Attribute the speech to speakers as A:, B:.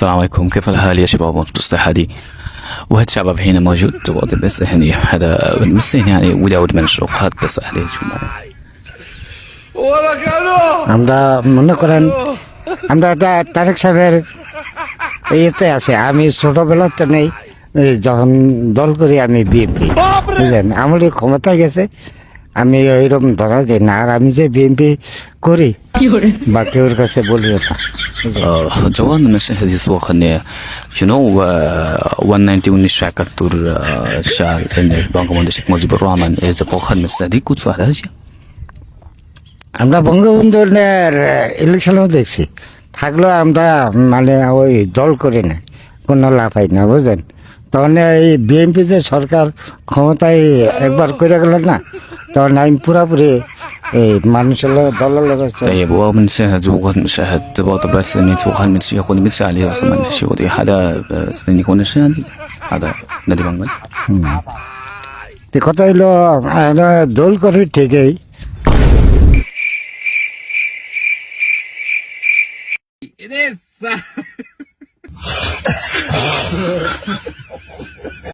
A: السلام عليكم، كيف الحال يا شباب؟ المصطلح هذه وهذا الشباب هنا موجود واضح، بس يعني هذا بس يعني without mention هذا بس عليه شو معنى
B: আমরা মনে করেন আমরা তারেক সাহেবের ইয়েতে আছে। আমি ছোটবেলাতে নেই, যখন দল করি আমি বিএনপি, বুঝলেন, আমলি ক্ষমতায় গেছে আমি ওইরকম ধরা দিই না। আর আমি যে বিএনপি করি বা কেউর কাছে বলিও না।
A: جوان مش هذه الصوخ اني شنو 191 شاكتور شال ان بانغموند الشيخ مجيب الرحمن اذا فوخن مستهدي كنت فهد هاجي
B: আমরা বঙ্গবন্ধুর ইলেকশনেও দেখছি, থাকলেও আমরা মানে ওই দল করি না, কোনো লাভ হয় না, বুঝলেন। তখন এই বিএনপি যে সরকার ক্ষমতায় একবার করে গেল না, তখন আমি পুরাপুরি এই মানুষের দলের লোক।
A: طيب ومن شاهد وغد مشاهد تبغى بس اني توخن من شيخ ودي مثل عليه اصلا شيخ ودي هذا سنين يكون الشيء هذا ندي بانغل
B: কথা হইলো দল করি ঠিকই।
C: It is.